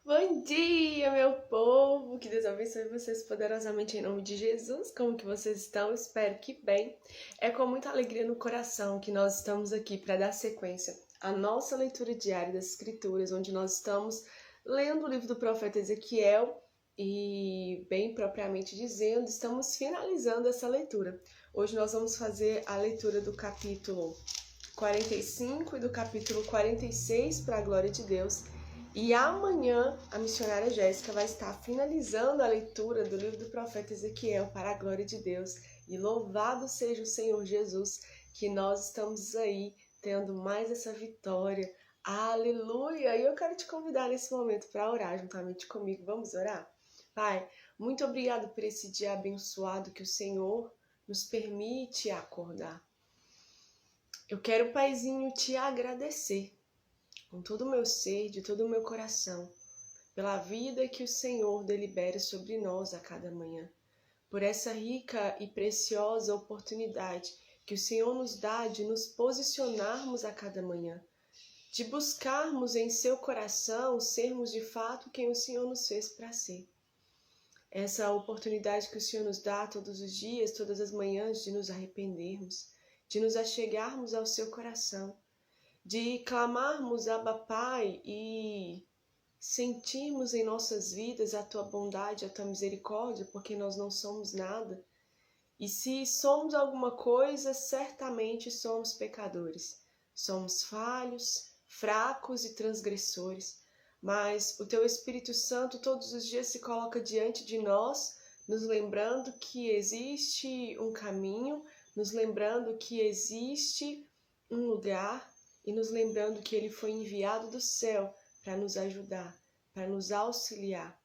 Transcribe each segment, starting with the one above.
Bom dia, meu povo! Que Deus abençoe vocês poderosamente em nome de Jesus. Como que vocês estão? Espero que bem. É com muita alegria no coração que nós estamos aqui para dar sequência à nossa leitura diária das Escrituras, onde nós estamos lendo o livro do profeta Ezequiel e, bem propriamente dizendo, estamos finalizando essa leitura. Hoje nós vamos fazer a leitura do capítulo 45 e do capítulo 46 para a glória de Deus. E amanhã a missionária Jéssica vai estar finalizando a leitura do livro do profeta Ezequiel para a glória de Deus. E louvado seja o Senhor Jesus, que nós estamos aí tendo mais essa vitória. Aleluia! E eu quero te convidar nesse momento para orar juntamente comigo. Vamos orar? Pai, muito obrigado por esse dia abençoado que o Senhor nos permite acordar. Eu quero, Paizinho, te agradecer com todo o meu ser, de todo o meu coração, pela vida que o Senhor delibera sobre nós a cada manhã, por essa rica e preciosa oportunidade que o Senhor nos dá de nos posicionarmos a cada manhã, de buscarmos em seu coração sermos de fato quem o Senhor nos fez para ser. Essa oportunidade que o Senhor nos dá todos os dias, todas as manhãs, de nos arrependermos, de nos achegarmos ao seu coração, de clamarmos Abba Pai e sentirmos em nossas vidas a tua bondade, a tua misericórdia, porque nós não somos nada. E se somos alguma coisa, certamente somos pecadores. Somos falhos, fracos e transgressores. Mas o teu Espírito Santo todos os dias se coloca diante de nós, nos lembrando que existe um caminho, nos lembrando que existe um lugar e nos lembrando que ele foi enviado do céu para nos ajudar, para nos auxiliar,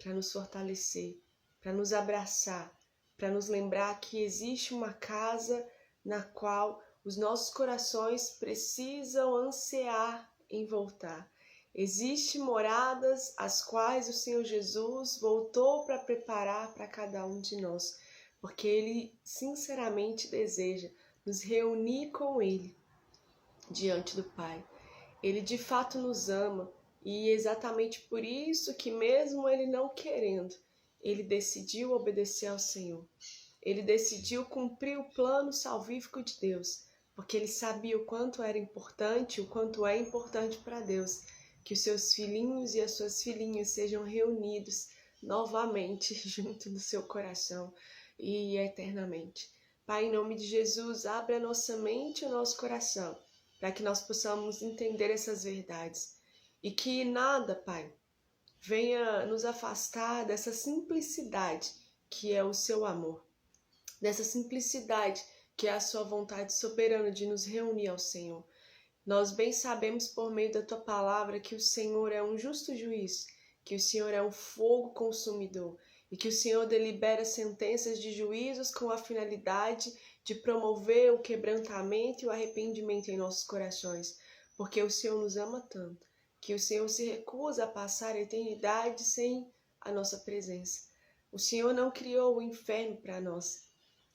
para nos fortalecer, para nos abraçar, para nos lembrar que existe uma casa na qual os nossos corações precisam ansiar em voltar. Existem moradas as quais o Senhor Jesus voltou para preparar para cada um de nós, porque Ele sinceramente deseja nos reunir com Ele diante do Pai. Ele de fato nos ama e é exatamente por isso que mesmo Ele não querendo, Ele decidiu obedecer ao Senhor. Ele decidiu cumprir o plano salvífico de Deus, porque Ele sabia o quanto era importante, o quanto é importante para Deus que os seus filhinhos e as suas filhinhas sejam reunidos novamente junto do seu coração e eternamente. Pai, em nome de Jesus, abre a nossa mente e o nosso coração para que nós possamos entender essas verdades e que nada, Pai, venha nos afastar dessa simplicidade que é o seu amor, dessa simplicidade que é a sua vontade soberana de nos reunir ao Senhor. Nós bem sabemos por meio da tua palavra que o Senhor é um justo juiz, que o Senhor é um fogo consumidor e que o Senhor delibera sentenças de juízos com a finalidade de promover o quebrantamento e o arrependimento em nossos corações, porque o Senhor nos ama tanto, que o Senhor se recusa a passar a eternidade sem a nossa presença. O Senhor não criou o inferno para nós,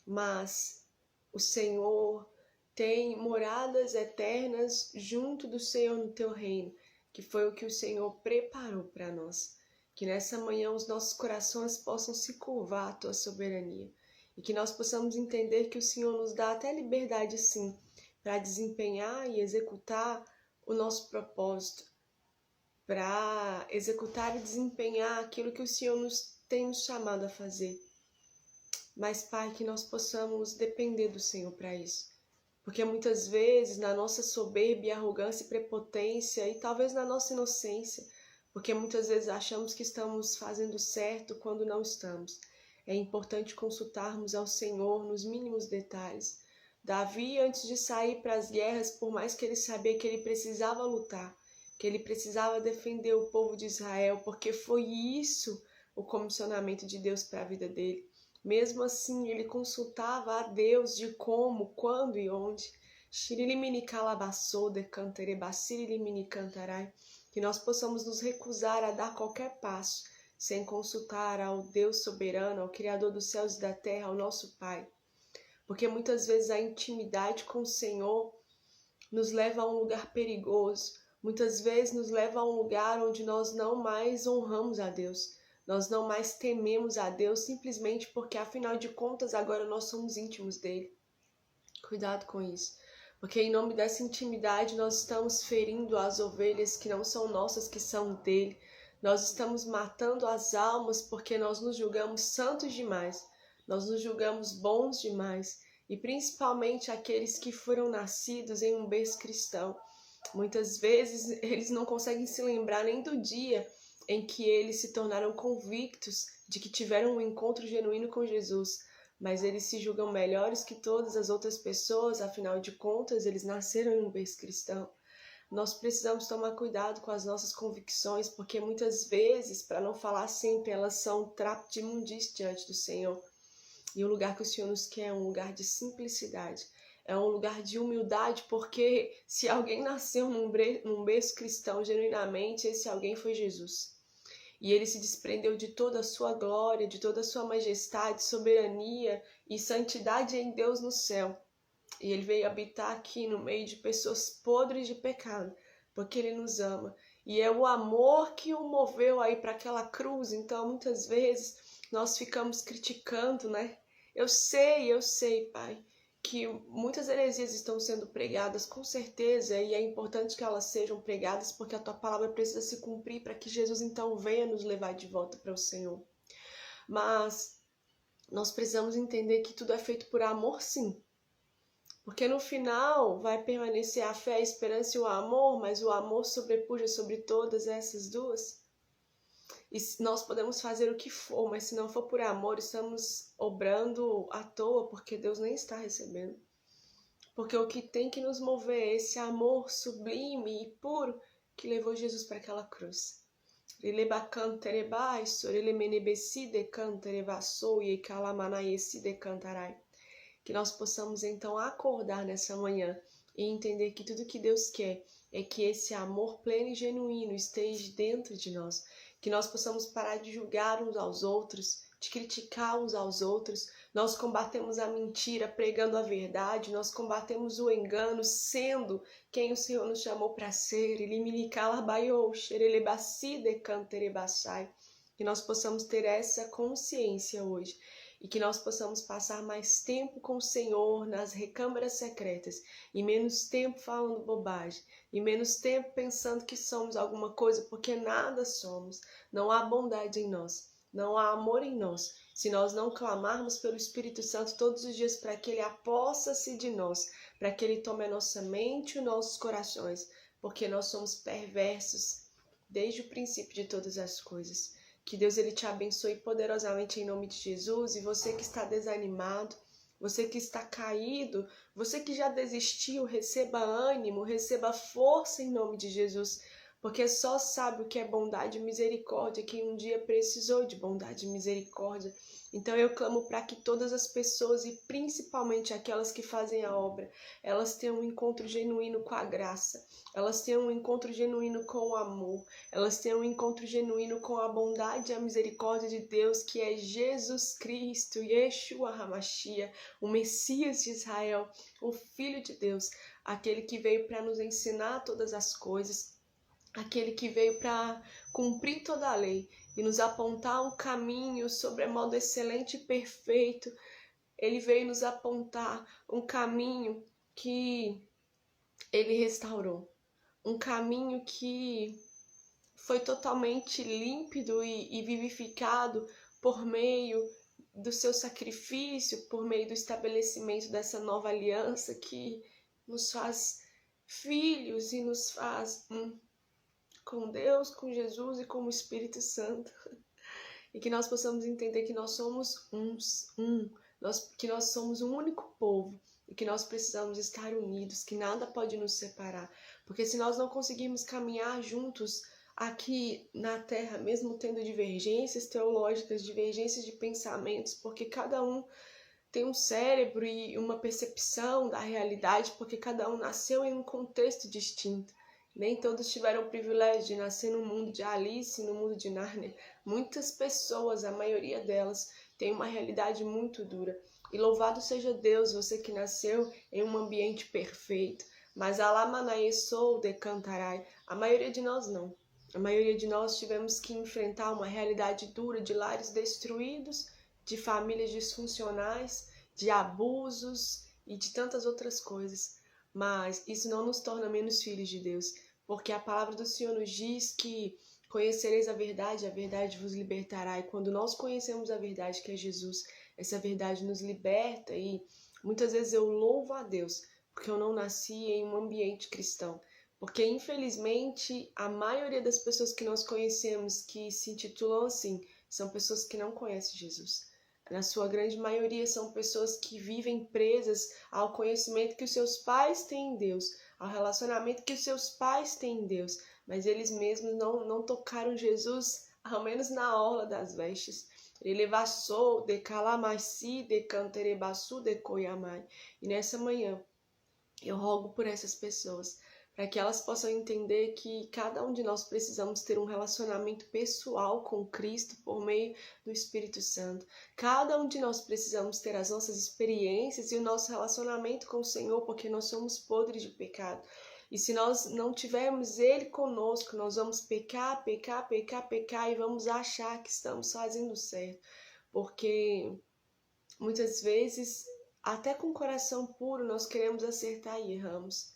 mas o Senhor tem moradas eternas junto do Senhor no teu reino, que foi o que o Senhor preparou para nós. Que nessa manhã os nossos corações possam se curvar à tua soberania e que nós possamos entender que o Senhor nos dá até liberdade sim para desempenhar e executar o nosso propósito, para executar e desempenhar aquilo que o Senhor tem nos chamado a fazer. Mas, Pai, que nós possamos depender do Senhor para isso. Porque muitas vezes, na nossa soberba, arrogância e prepotência, e talvez na nossa inocência, porque muitas vezes achamos que estamos fazendo certo quando não estamos. É importante consultarmos ao Senhor nos mínimos detalhes. Davi, antes de sair para as guerras, por mais que ele sabia que ele precisava lutar, que ele precisava defender o povo de Israel, porque foi isso o comissionamento de Deus para a vida dele. Mesmo assim, ele consultava a Deus de como, quando e onde. Que nós possamos nos recusar a dar qualquer passo sem consultar ao Deus soberano, ao Criador dos céus e da terra, ao nosso Pai. Porque muitas vezes a intimidade com o Senhor nos leva a um lugar perigoso, muitas vezes nos leva a um lugar onde nós não mais honramos a Deus. Nós não mais tememos a Deus simplesmente porque, afinal de contas, agora nós somos íntimos dele. Cuidado com isso. Porque em nome dessa intimidade nós estamos ferindo as ovelhas que não são nossas, que são dele. Nós estamos matando as almas porque nós nos julgamos santos demais. Nós nos julgamos bons demais. E principalmente aqueles que foram nascidos em um berço cristão. Muitas vezes eles não conseguem se lembrar nem do dia em que eles se tornaram convictos de que tiveram um encontro genuíno com Jesus. Mas eles se julgam melhores que todas as outras pessoas, afinal de contas, eles nasceram em um berço cristão. Nós precisamos tomar cuidado com as nossas convicções, porque muitas vezes, para não falar sempre, elas são um trapo de imundície diante do Senhor. E o lugar que o Senhor nos quer é um lugar de simplicidade, é um lugar de humildade, porque se alguém nasceu num berço cristão genuinamente, esse alguém foi Jesus. E ele se desprendeu de toda a sua glória, de toda a sua majestade, soberania e santidade em Deus no céu. E ele veio habitar aqui no meio de pessoas podres de pecado, porque ele nos ama. E é o amor que o moveu aí para aquela cruz. Então, muitas vezes, nós ficamos criticando, né? Eu sei, Pai, que muitas heresias estão sendo pregadas, com certeza, e é importante que elas sejam pregadas, porque a tua palavra precisa se cumprir para que Jesus então venha nos levar de volta para o Senhor. Mas nós precisamos entender que tudo é feito por amor, sim. Porque no final vai permanecer a fé, a esperança e o amor, mas o amor sobrepuja sobre todas essas duas. E nós podemos fazer o que for, mas se não for por amor, estamos obrando à toa, porque Deus nem está recebendo. Porque o que tem que nos mover é esse amor sublime e puro que levou Jesus para aquela cruz. Que nós possamos então acordar nessa manhã e entender que tudo que Deus quer é que esse amor pleno e genuíno esteja dentro de nós. Que nós possamos parar de julgar uns aos outros, de criticar uns aos outros. Nós combatemos a mentira pregando a verdade, nós combatemos o engano sendo quem o Senhor nos chamou para ser. Que nós possamos ter essa consciência hoje e que nós possamos passar mais tempo com o Senhor nas recâmaras secretas e menos tempo falando bobagem e menos tempo pensando que somos alguma coisa, porque nada somos. Não há bondade em nós, não há amor em nós, se nós não clamarmos pelo Espírito Santo todos os dias para que Ele apossa-se de nós, para que Ele tome a nossa mente e os nossos corações, porque nós somos perversos desde o princípio de todas as coisas. Que Deus ele te abençoe poderosamente em nome de Jesus. E você que está desanimado, você que está caído, você que já desistiu, receba ânimo, receba força em nome de Jesus, porque só sabe o que é bondade e misericórdia quem um dia precisou de bondade e misericórdia. Então eu clamo para que todas as pessoas, e principalmente aquelas que fazem a obra, elas tenham um encontro genuíno com a graça, elas tenham um encontro genuíno com o amor, elas tenham um encontro genuíno com a bondade e a misericórdia de Deus, que é Jesus Cristo, Yeshua HaMashiach, o Messias de Israel, o Filho de Deus, aquele que veio para nos ensinar todas as coisas, aquele que veio para cumprir toda a lei e nos apontar um caminho sobremodo excelente e perfeito. Ele veio nos apontar um caminho que ele restaurou, um caminho que foi totalmente límpido e vivificado por meio do seu sacrifício, por meio do estabelecimento dessa nova aliança que nos faz filhos e nos faz com Deus, com Jesus e com o Espírito Santo. E que nós possamos entender que nós somos que nós somos um único povo e que nós precisamos estar unidos, que nada pode nos separar. Porque se nós não conseguirmos caminhar juntos aqui na Terra, mesmo tendo divergências teológicas, divergências de pensamentos, porque cada um tem um cérebro e uma percepção da realidade, porque cada um nasceu em um contexto distinto. Nem todos tiveram o privilégio de nascer no mundo de Alice, no mundo de Nárnia. Muitas pessoas, a maioria delas, tem uma realidade muito dura. E louvado seja Deus, você que nasceu em um ambiente perfeito. Mas Alamanaesou decantarai. A maioria de nós não. A maioria de nós tivemos que enfrentar uma realidade dura de lares destruídos, de famílias disfuncionais, de abusos e de tantas outras coisas. Mas isso não nos torna menos filhos de Deus, porque a palavra do Senhor nos diz que conhecereis a verdade vos libertará. E quando nós conhecemos a verdade, que é Jesus, essa verdade nos liberta. E muitas vezes eu louvo a Deus porque eu não nasci em um ambiente cristão. Porque, infelizmente, a maioria das pessoas que nós conhecemos que se intitulam assim, são pessoas que não conhecem Jesus. Na sua grande maioria, são pessoas que vivem presas ao conhecimento que os seus pais têm em Deus, ao relacionamento que os seus pais têm em Deus, mas eles mesmos não tocaram Jesus, ao menos na orla das vestes. Ele vassou de calamaci, de canterebaçu, de coiamai. E nessa manhã, eu rogo por essas pessoas, para que elas possam entender que cada um de nós precisamos ter um relacionamento pessoal com Cristo por meio do Espírito Santo. Cada um de nós precisamos ter as nossas experiências e o nosso relacionamento com o Senhor, porque nós somos podres de pecado. E se nós não tivermos Ele conosco, nós vamos pecar e vamos achar que estamos fazendo certo. Porque muitas vezes, até com o coração puro, nós queremos acertar e erramos.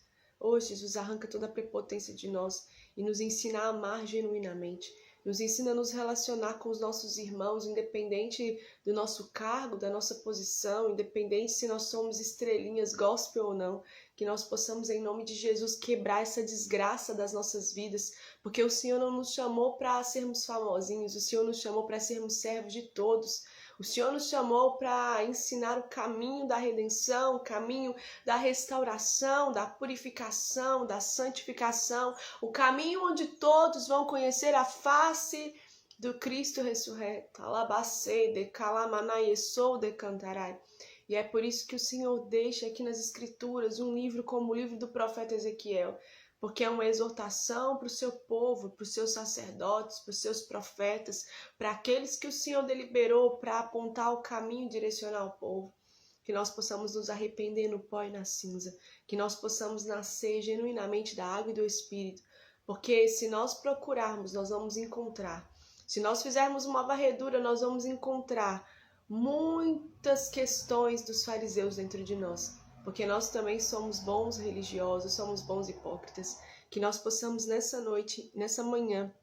Jesus, arranca toda a prepotência de nós e nos ensina a amar genuinamente. Nos ensina a nos relacionar com os nossos irmãos, independente do nosso cargo, da nossa posição, independente se nós somos estrelinhas, gospel ou não, que nós possamos, em nome de Jesus, quebrar essa desgraça das nossas vidas, porque o Senhor não nos chamou para sermos famosinhos, o Senhor nos chamou para sermos servos de todos. O Senhor nos chamou para ensinar o caminho da redenção, o caminho da restauração, da purificação, da santificação, o caminho onde todos vão conhecer a face do Cristo ressurreto. Alabacei, de calamanaesou, de cantarai. E é por isso que o Senhor deixa aqui nas Escrituras um livro como o livro do profeta Ezequiel, porque é uma exortação para o seu povo, para os seus sacerdotes, para os seus profetas, para aqueles que o Senhor deliberou para apontar o caminho e direcionar o povo. Que nós possamos nos arrepender no pó e na cinza, que nós possamos nascer genuinamente da água e do Espírito, porque se nós procurarmos, nós vamos encontrar. Se nós fizermos uma varredura, nós vamos encontrar muitas questões dos fariseus dentro de nós, porque nós também somos bons religiosos, somos bons hipócritas. Que nós possamos nessa noite, nessa manhã,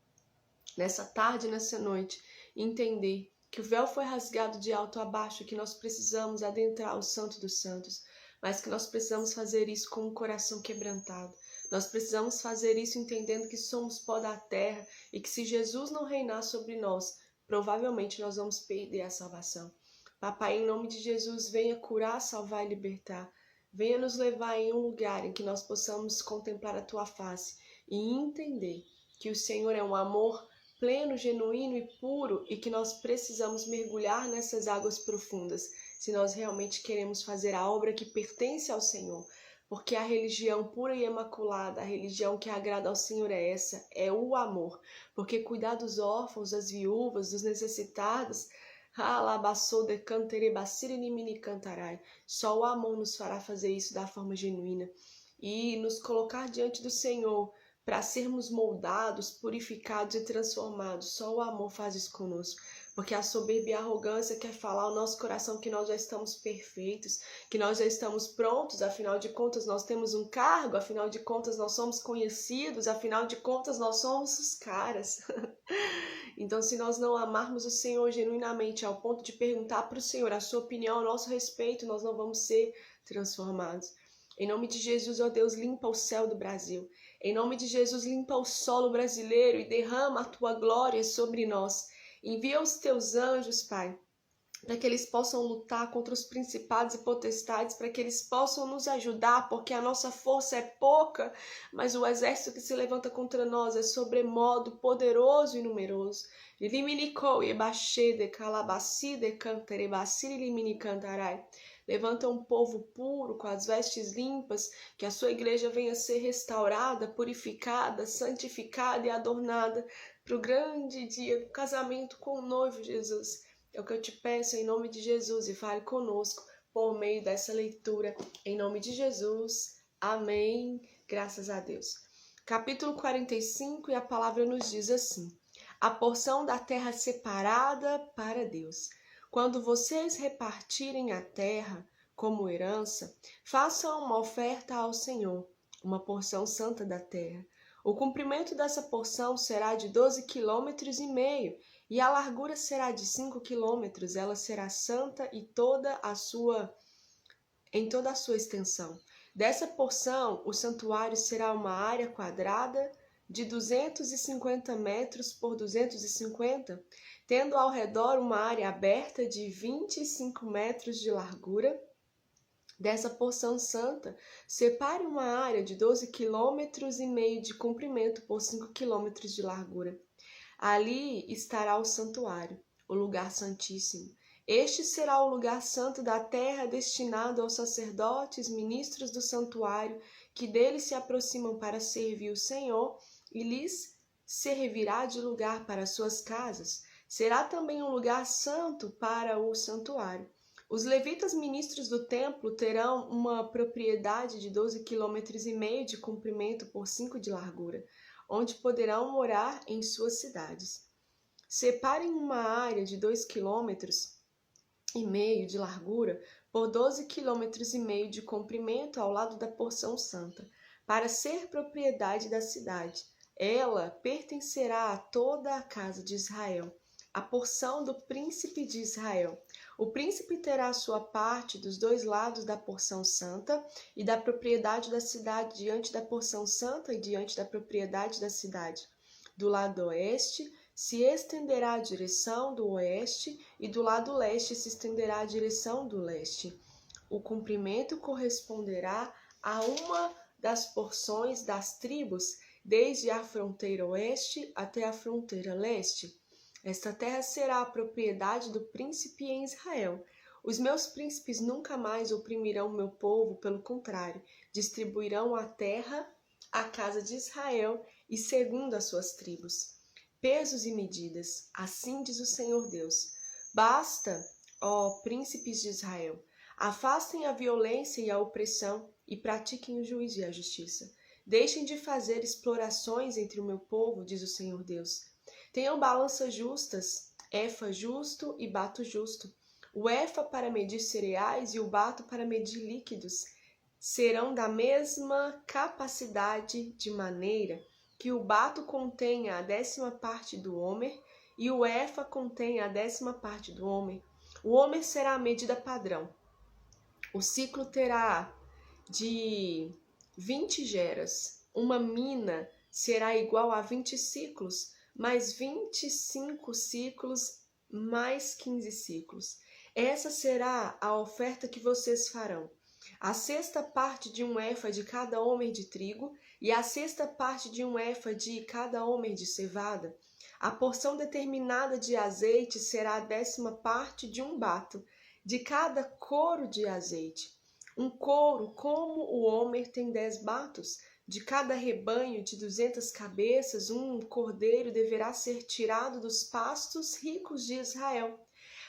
nessa tarde, nessa noite, entender que o véu foi rasgado de alto a baixo, que nós precisamos adentrar o Santo dos Santos, mas que nós precisamos fazer isso com um coração quebrantado. Nós precisamos fazer isso entendendo que somos pó da terra e que se Jesus não reinar sobre nós, provavelmente nós vamos perder a salvação. Papai, em nome de Jesus, venha curar, salvar e libertar. Venha nos levar em um lugar em que nós possamos contemplar a Tua face e entender que o Senhor é um amor pleno, genuíno e puro e que nós precisamos mergulhar nessas águas profundas se nós realmente queremos fazer a obra que pertence ao Senhor. Porque a religião pura e imaculada, a religião que agrada ao Senhor é essa, é o amor. Porque cuidar dos órfãos, das viúvas, dos necessitados, só o amor nos fará fazer isso da forma genuína e nos colocar diante do Senhor para sermos moldados, purificados e transformados. Só o amor faz isso conosco, porque a soberba e a arrogância quer falar ao nosso coração que nós já estamos perfeitos, que nós já estamos prontos, afinal de contas nós temos um cargo, afinal de contas nós somos conhecidos, afinal de contas nós somos os caras. Então, se nós não amarmos o Senhor genuinamente ao ponto de perguntar para o Senhor a sua opinião a nosso respeito, nós não vamos ser transformados. Em nome de Jesus, ó Deus, limpa o céu do Brasil. Em nome de Jesus, limpa o solo brasileiro e derrama a tua glória sobre nós. Envia os teus anjos, Pai, para que eles possam lutar contra os principados e potestades, para que eles possam nos ajudar, porque a nossa força é pouca, mas o exército que se levanta contra nós é sobremodo poderoso e numeroso. Levanta um povo puro, com as vestes limpas, que a sua igreja venha ser restaurada, purificada, santificada e adornada para o grande dia do casamento com o noivo Jesus. É o que eu te peço em nome de Jesus e fale conosco por meio dessa leitura. Em nome de Jesus. Amém. Graças a Deus. Capítulo 45, e a palavra nos diz assim: a porção da terra separada para Deus. Quando vocês repartirem a terra como herança, façam uma oferta ao Senhor, uma porção santa da terra. O comprimento dessa porção será de 12,5 km, e a largura será de 5 km. Ela será santa em toda a sua extensão. Dessa porção, o santuário será uma área quadrada de 250 metros por 250, tendo ao redor uma área aberta de 25 metros de largura. Dessa porção santa, separe uma área de 12,5 km de comprimento por 5 km de largura. Ali estará o santuário, o lugar santíssimo. Este será o lugar santo da terra, destinado aos sacerdotes, ministros do santuário, que dele se aproximam para servir o Senhor, e lhes servirá de lugar para suas casas. Será também um lugar santo para o santuário. Os levitas ministros do templo terão uma propriedade de 12,5 km de comprimento por 5 de largura, onde poderão morar em suas cidades. Separem uma área de 2,5 km de largura por 12,5 km de comprimento ao lado da porção santa, para ser propriedade da cidade. Ela pertencerá a toda a casa de Israel, a porção do príncipe de Israel. O príncipe terá a sua parte dos dois lados da porção santa e da propriedade da cidade, diante da porção santa e diante da propriedade da cidade. Do lado oeste se estenderá a direção do oeste, e do lado leste se estenderá a direção do leste. O comprimento corresponderá a uma das porções das tribos, desde a fronteira oeste até a fronteira leste. Esta terra será a propriedade do príncipe em Israel. Os meus príncipes nunca mais oprimirão o meu povo, pelo contrário, distribuirão a terra à casa de Israel e segundo as suas tribos. Pesos e medidas, assim diz o Senhor Deus. Basta, ó príncipes de Israel, afastem a violência e a opressão e pratiquem o juízo e a justiça. Deixem de fazer explorações entre o meu povo, diz o Senhor Deus. Tenham balanças justas, efa justo e bato justo. O efa para medir cereais e o bato para medir líquidos serão da mesma capacidade, de maneira que o bato contenha a 10ª parte do homer e o efa contenha a 10ª parte do homer. O homer será a medida padrão. O ciclo terá de 20 geras. Uma mina será igual a 20 ciclos, mais 25 ciclos, mais 15 ciclos. Essa será a oferta que vocês farão: a 6ª parte de um efa de cada homer de trigo e a 6ª parte de um efa de cada homer de cevada. A porção determinada de azeite será a 10ª parte de um bato de cada coro de azeite. Um coro como o homer tem 10 batos. De cada rebanho de 200 cabeças, um cordeiro deverá ser tirado dos pastos ricos de Israel,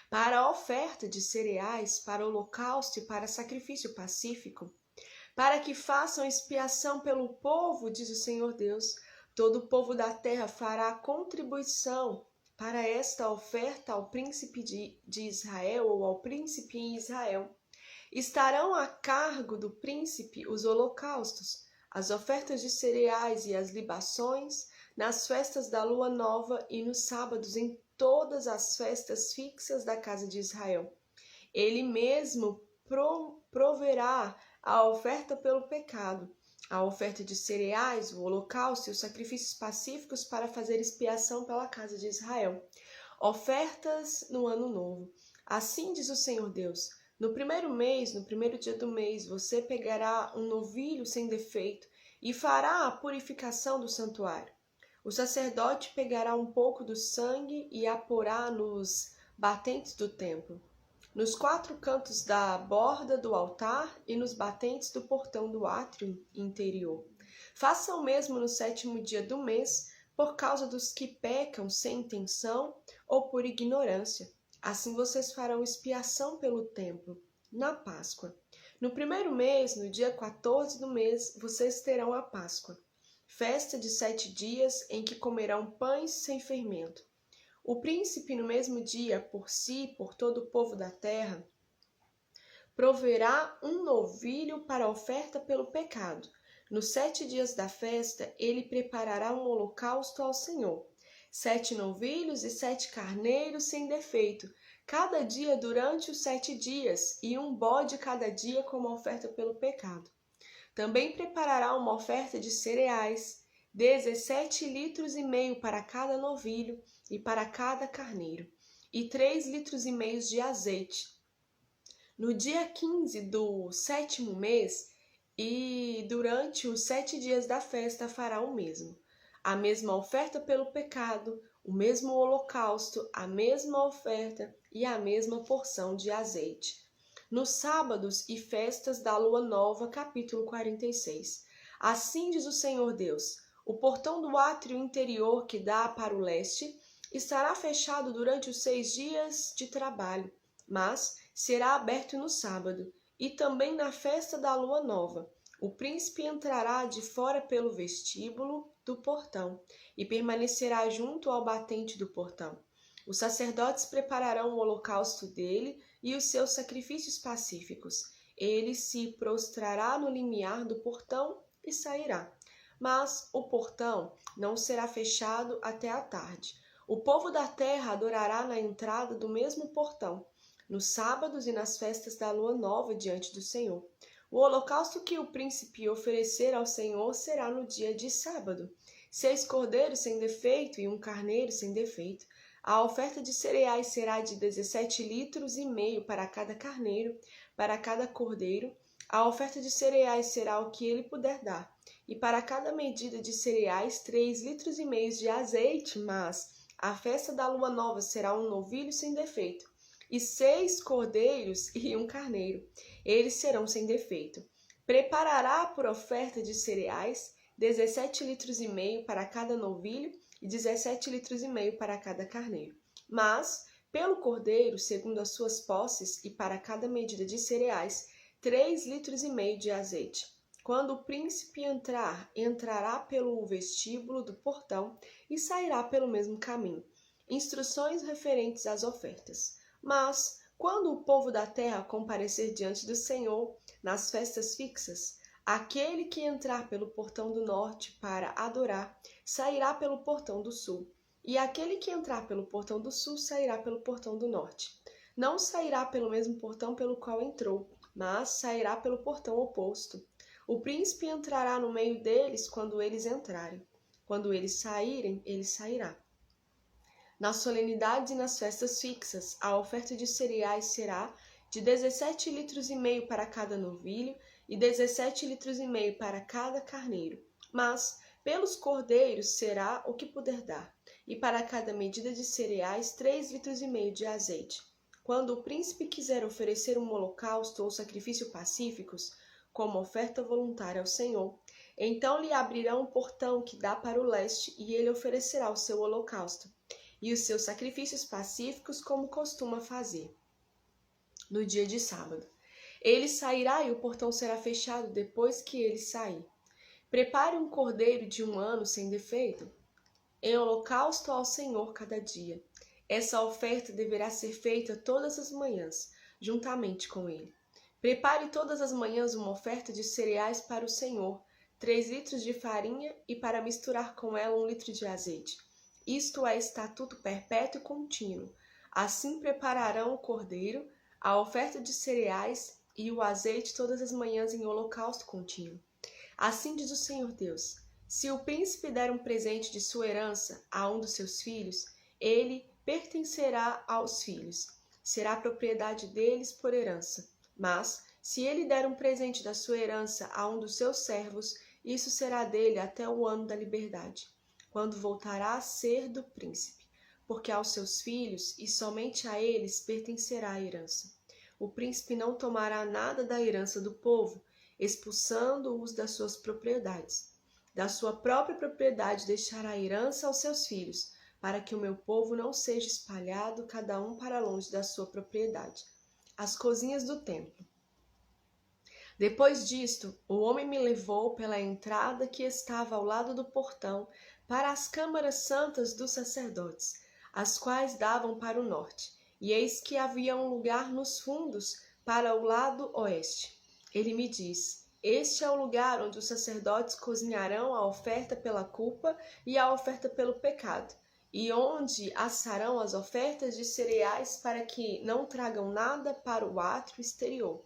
para a oferta de cereais, para holocausto e para sacrifício pacífico, para que façam expiação pelo povo, diz o Senhor Deus. Todo o povo da terra fará contribuição para esta oferta ao príncipe de Israel, ou ao príncipe em Israel. Estarão a cargo do príncipe os holocaustos, as ofertas de cereais e as libações, nas festas da lua nova e nos sábados, em todas as festas fixas da casa de Israel. Ele mesmo proverá a oferta pelo pecado, a oferta de cereais, o holocausto e os sacrifícios pacíficos para fazer expiação pela casa de Israel. Ofertas no ano novo. Assim diz o Senhor Deus: no primeiro mês, no primeiro dia do mês, você pegará um novilho sem defeito e fará a purificação do santuário. O sacerdote pegará um pouco do sangue e a porá nos batentes do templo, nos 4 cantos da borda do altar e nos batentes do portão do átrio interior. Faça o mesmo no 7º dia do mês, por causa dos que pecam sem intenção ou por ignorância. Assim vocês farão expiação pelo templo, na Páscoa. No primeiro mês, no dia 14 do mês, vocês terão a Páscoa, festa de 7 dias em que comerão pães sem fermento. O príncipe, no mesmo dia, por si e por todo o povo da terra, proverá um novilho para a oferta pelo pecado. Nos 7 dias da festa, ele preparará um holocausto ao Senhor. 7 novilhos e 7 carneiros sem defeito, cada dia durante os 7 dias, e um bode cada dia como oferta pelo pecado. Também preparará uma oferta de cereais, 17 litros e meio para cada novilho e para cada carneiro, e 3 litros e meio de azeite. No dia 15 do 7º mês, e durante os 7 dias da festa fará o mesmo. A mesma oferta pelo pecado, o mesmo holocausto, a mesma oferta e a mesma porção de azeite. Nos sábados e festas da lua nova, capítulo 46. Assim diz o Senhor Deus: o portão do átrio interior que dá para o leste estará fechado durante os 6 dias de trabalho, mas será aberto no sábado, e também na festa da lua nova. O príncipe entrará de fora pelo vestíbulo do portão e permanecerá junto ao batente do portão. Os sacerdotes prepararão o holocausto dele e os seus sacrifícios pacíficos. Ele se prostrará no limiar do portão e sairá. Mas o portão não será fechado até a tarde. O povo da terra adorará na entrada do mesmo portão, nos sábados e nas festas da lua nova diante do Senhor. O holocausto que o príncipe oferecer ao Senhor será no dia de sábado: 6 cordeiros sem defeito e um carneiro sem defeito. A oferta de cereais será de 17 litros e meio para cada carneiro, para cada cordeiro. A oferta de cereais será o que ele puder dar, e para cada medida de cereais 3 litros e meio de azeite, mas a festa da lua nova será um novilho sem defeito, e 6 cordeiros e um carneiro. Eles serão sem defeito. Preparará por oferta de cereais 17 litros e meio para cada novilho e 17 litros e meio para cada carneiro. Mas, pelo cordeiro, segundo as suas posses, e para cada medida de cereais, 3 litros e meio de azeite. Quando o príncipe entrar, entrará pelo vestíbulo do portão e sairá pelo mesmo caminho. Instruções referentes às ofertas. Mas, quando o povo da terra comparecer diante do Senhor nas festas fixas, aquele que entrar pelo portão do norte para adorar, sairá pelo portão do sul, e aquele que entrar pelo portão do sul sairá pelo portão do norte. Não sairá pelo mesmo portão pelo qual entrou, mas sairá pelo portão oposto. O príncipe entrará no meio deles quando eles entrarem. Quando eles saírem, ele sairá. Nas solenidades e nas festas fixas, a oferta de cereais será de 17 litros e meio para cada novilho e 17 litros e meio para cada carneiro. Mas, pelos cordeiros será o que puder dar, e para cada medida de cereais 3 litros e meio de azeite. Quando o príncipe quiser oferecer um holocausto ou sacrifício pacíficos, como oferta voluntária ao Senhor, então lhe abrirão um portão que dá para o leste, e ele oferecerá o seu holocausto e os seus sacrifícios pacíficos, como costuma fazer no dia de sábado. Ele sairá e o portão será fechado depois que ele sair. Prepare um cordeiro de 1 ano sem defeito, em holocausto ao Senhor cada dia. Essa oferta deverá ser feita todas as manhãs, juntamente com ele. Prepare todas as manhãs uma oferta de cereais para o Senhor, 3 litros de farinha e para misturar com ela 1 litro de azeite. Isto é estatuto perpétuo e contínuo. Assim prepararão o cordeiro, a oferta de cereais e o azeite todas as manhãs em holocausto contínuo. Assim diz o Senhor Deus: se o príncipe der um presente de sua herança a um dos seus filhos, ele pertencerá aos filhos. Será propriedade deles por herança. Mas, se ele der um presente da sua herança a um dos seus servos, isso será dele até o ano da liberdade, quando voltará a ser do príncipe, porque aos seus filhos e somente a eles pertencerá a herança. O príncipe não tomará nada da herança do povo, expulsando-os das suas propriedades. Da sua própria propriedade deixará a herança aos seus filhos, para que o meu povo não seja espalhado, cada um para longe da sua propriedade. As cozinhas do templo. Depois disto, o homem me levou pela entrada que estava ao lado do portão para as câmaras santas dos sacerdotes, as quais davam para o norte, e eis que havia um lugar nos fundos para o lado oeste. Ele me diz: Este é o lugar onde os sacerdotes cozinharão a oferta pela culpa e a oferta pelo pecado, e onde assarão as ofertas de cereais para que não tragam nada para o átrio exterior,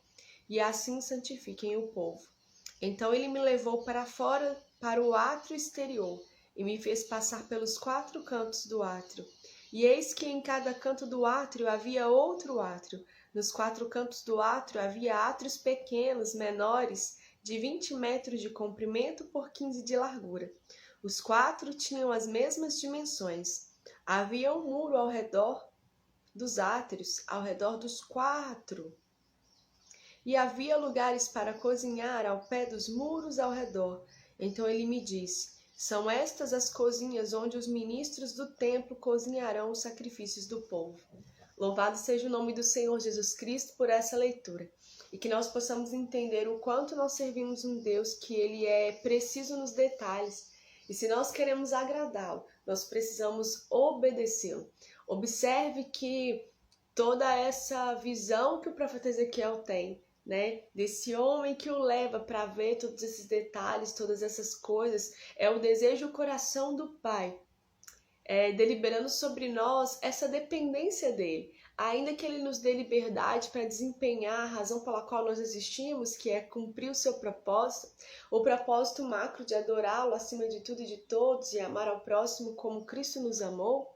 e assim santifiquem o povo. Então ele me levou para fora, para o átrio exterior, e me fez passar pelos 4 cantos do átrio. E eis que em cada canto do átrio havia outro átrio. Nos 4 cantos do átrio havia átrios pequenos, menores, de 20 metros de comprimento por 15 de largura. Os 4 tinham as mesmas dimensões. Havia um muro ao redor dos átrios, ao redor dos 4. E havia lugares para cozinhar ao pé dos muros ao redor. Então ele me disse: São estas as cozinhas onde os ministros do templo cozinharão os sacrifícios do povo. Louvado seja o nome do Senhor Jesus Cristo por essa leitura. E que nós possamos entender o quanto nós servimos um Deus que ele é preciso nos detalhes. E se nós queremos agradá-lo, nós precisamos obedecê-lo. Observe que toda essa visão que o profeta Ezequiel tem, né, desse homem que o leva para ver todos esses detalhes, todas essas coisas, é o desejo do coração do Pai, deliberando sobre nós essa dependência dele, ainda que ele nos dê liberdade para desempenhar a razão pela qual nós existimos, que é cumprir o seu propósito, o propósito macro de adorá-lo acima de tudo e de todos e amar ao próximo como Cristo nos amou,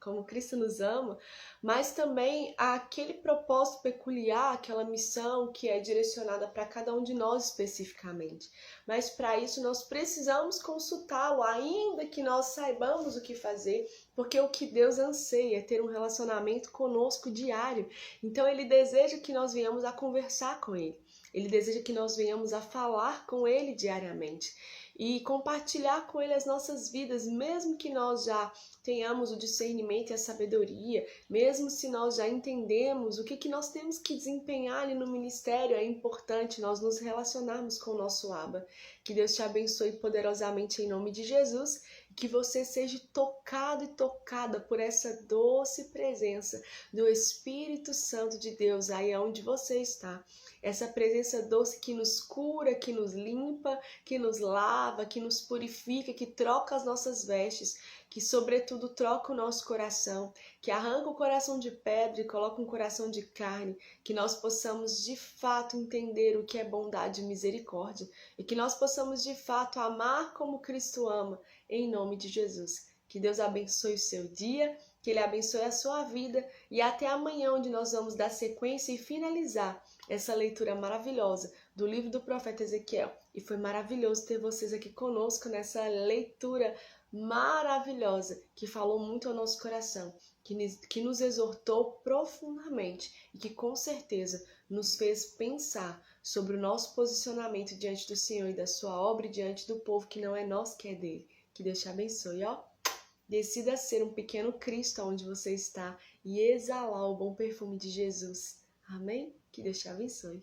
como Cristo nos ama, mas também aquele propósito peculiar, aquela missão que é direcionada para cada um de nós especificamente. Mas para isso nós precisamos consultá-lo, ainda que nós saibamos o que fazer, porque o que Deus anseia é ter um relacionamento conosco diário. Então ele deseja que nós venhamos a conversar com ele. Ele deseja que nós venhamos a falar com ele diariamente e compartilhar com ele as nossas vidas, mesmo que nós já tenhamos o discernimento e a sabedoria, mesmo se nós já entendemos o que nós temos que desempenhar ali no ministério, é importante nós nos relacionarmos com o nosso Abba. Que Deus te abençoe poderosamente em nome de Jesus, e que você seja tocado e tocada por essa doce presença do Espírito Santo de Deus aí onde você está. Essa presença doce que nos cura, que nos limpa, que nos lava, que nos purifica, que troca as nossas vestes, que sobretudo troca o nosso coração, que arranca o coração de pedra e coloca um coração de carne, que nós possamos de fato entender o que é bondade e misericórdia, e que nós possamos de fato amar como Cristo ama, em nome de Jesus. Que Deus abençoe o seu dia, que Ele abençoe a sua vida, e até amanhã, onde nós vamos dar sequência e finalizar essa leitura maravilhosa do livro do profeta Ezequiel. E foi maravilhoso ter vocês aqui conosco nessa leitura maravilhosa, que falou muito ao nosso coração, que nos exortou profundamente e que com certeza nos fez pensar sobre o nosso posicionamento diante do Senhor e da sua obra e diante do povo que não é nosso, que é dele. Que Deus te abençoe, ó. Decida ser um pequeno Cristo onde você está e exalar o bom perfume de Jesus. Amém? Que Deus te abençoe.